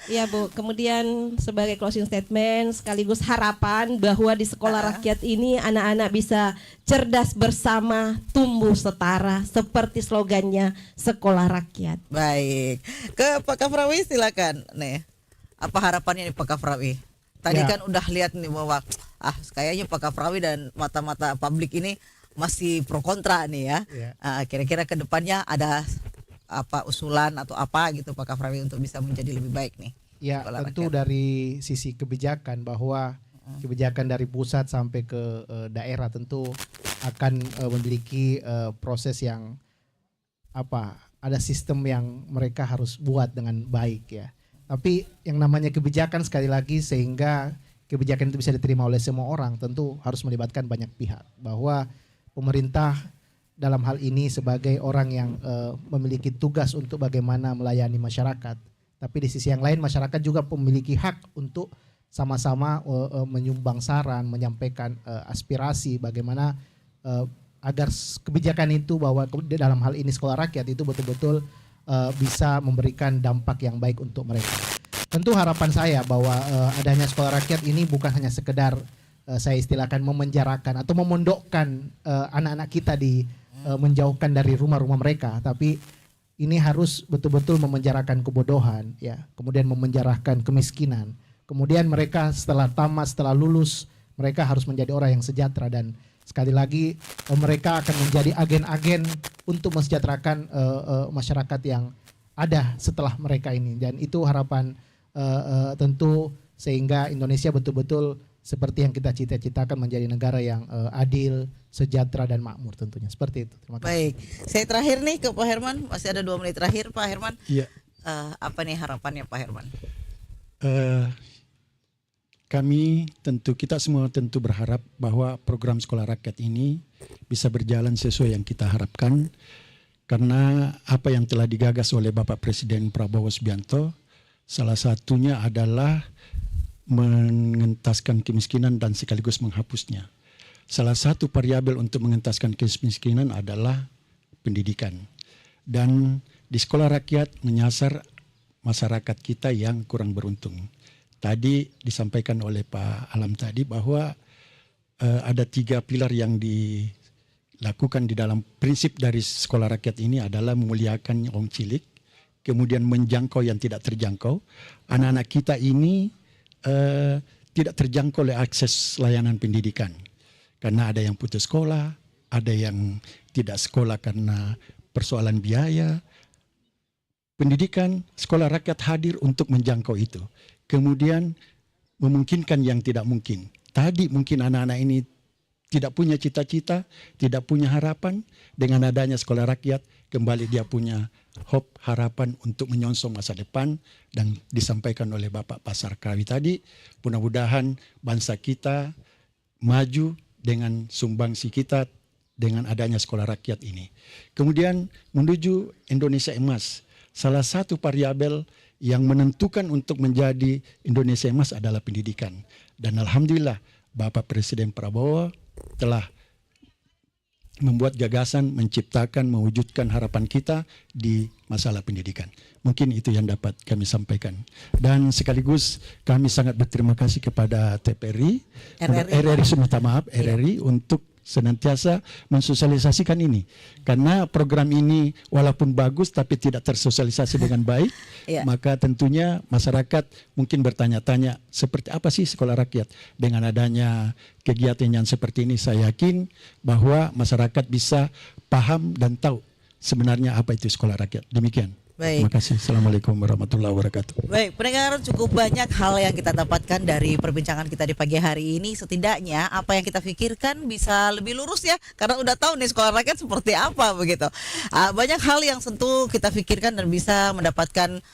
Iya Bu, kemudian sebagai closing statement sekaligus harapan bahwa di sekolah rakyat ini anak-anak bisa cerdas bersama, tumbuh setara seperti slogannya sekolah rakyat. Baik. Ke Pak Kafrawi silakan nih. Apa harapannya nih Pak Kafrawi? Tadi Ya. kan udah lihat nih bahwa kayaknya Pak Kafrawi dan mata-mata publik ini masih pro kontra nih ya. Ya. Kira-kira ke depannya ada apa usulan atau apa gitu Pak Kafrawi untuk bisa menjadi lebih baik nih? Ya, Sekolah tentu rakyat. dari sisi kebijakan bahwa kebijakan dari pusat sampai ke daerah tentu akan memiliki proses yang ada sistem yang mereka harus buat dengan baik ya. Tapi yang namanya kebijakan sekali lagi sehingga kebijakan itu bisa diterima oleh semua orang tentu harus melibatkan banyak pihak. Bahwa pemerintah dalam hal ini sebagai orang yang memiliki tugas untuk bagaimana melayani masyarakat. Tapi di sisi yang lain masyarakat juga memiliki hak untuk sama-sama menyumbang saran, menyampaikan aspirasi bagaimana agar kebijakan itu bahwa dalam hal ini sekolah rakyat itu betul-betul bisa memberikan dampak yang baik untuk mereka. Tentu harapan saya bahwa adanya sekolah rakyat ini bukan hanya sekedar saya istilahkan memenjarakan atau memondokkan anak-anak kita menjauhkan dari rumah-rumah mereka, tapi ini harus betul-betul memenjarakan kebodohan, ya, kemudian memenjarakan kemiskinan. Kemudian mereka setelah tamat, setelah lulus, mereka harus menjadi orang yang sejahtera dan sekali lagi mereka akan menjadi agen-agen untuk mensejahterakan masyarakat yang ada setelah mereka ini. Dan itu harapan tentu sehingga Indonesia betul-betul seperti yang kita cita-citakan menjadi negara yang adil, sejahtera dan makmur tentunya. Seperti itu. Terima kasih. Baik. Saya terakhir nih ke Pak Herman, masih ada 2 menit terakhir Pak Herman. Iya. Apa nih harapannya Pak Herman? Kami kita semua tentu berharap bahwa program sekolah rakyat ini bisa berjalan sesuai yang kita harapkan, karena apa yang telah digagas oleh Bapak Presiden Prabowo Subianto salah satunya adalah mengentaskan kemiskinan dan sekaligus menghapusnya. Salah satu variabel untuk mengentaskan kemiskinan adalah pendidikan, dan di sekolah rakyat menyasar masyarakat kita yang kurang beruntung. Tadi disampaikan oleh Pak Alam tadi bahwa ada 3 pilar yang dilakukan di dalam prinsip dari sekolah rakyat ini adalah memuliakan orang cilik, kemudian menjangkau yang tidak terjangkau. Anak-anak kita ini tidak terjangkau oleh akses layanan pendidikan karena ada yang putus sekolah, ada yang tidak sekolah karena persoalan biaya. Pendidikan sekolah rakyat hadir untuk menjangkau itu. Kemudian memungkinkan yang tidak mungkin. Tadi mungkin anak-anak ini tidak punya cita-cita, tidak punya harapan. Dengan adanya sekolah rakyat, kembali dia punya hope, harapan untuk menyongsong masa depan. Dan disampaikan oleh Bapak Pasarkawi tadi, mudah-mudahan bangsa kita maju dengan sumbangsi kita dengan adanya sekolah rakyat ini. Kemudian menuju Indonesia Emas. Salah satu variabel yang menentukan untuk menjadi Indonesia Emas adalah pendidikan. Dan alhamdulillah Bapak Presiden Prabowo telah membuat gagasan, menciptakan, mewujudkan harapan kita di masalah pendidikan. Mungkin itu yang dapat kami sampaikan. Dan sekaligus kami sangat berterima kasih kepada TPRI, RRI untuk senantiasa mensosialisasikan ini. Karena program ini walaupun bagus tapi tidak tersosialisasi dengan baik, maka tentunya masyarakat mungkin bertanya-tanya seperti apa sih sekolah rakyat. Dengan adanya kegiatan yang seperti ini, saya yakin bahwa masyarakat bisa paham dan tahu sebenarnya apa itu sekolah rakyat. Demikian. Baik. Terima kasih. Assalamualaikum warahmatullahi wabarakatuh. Baik, pendengar, cukup banyak hal yang kita dapatkan dari perbincangan kita di pagi hari ini. Setidaknya apa yang kita pikirkan bisa lebih lurus ya, karena udah tahu nih sekolah rakyat seperti apa begitu. Banyak hal yang tentu kita pikirkan dan bisa mendapatkan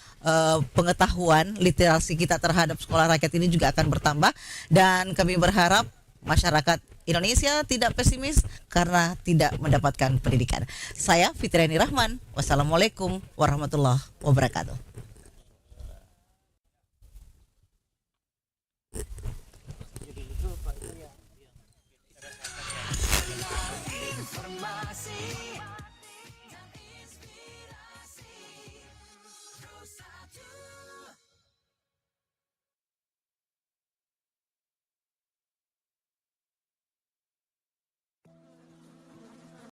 pengetahuan, literasi kita terhadap sekolah rakyat ini juga akan bertambah. Dan kami berharap masyarakat Indonesia tidak pesimis karena tidak mendapatkan pendidikan. Saya Fitriani Rahman. Wassalamualaikum warahmatullahi wabarakatuh.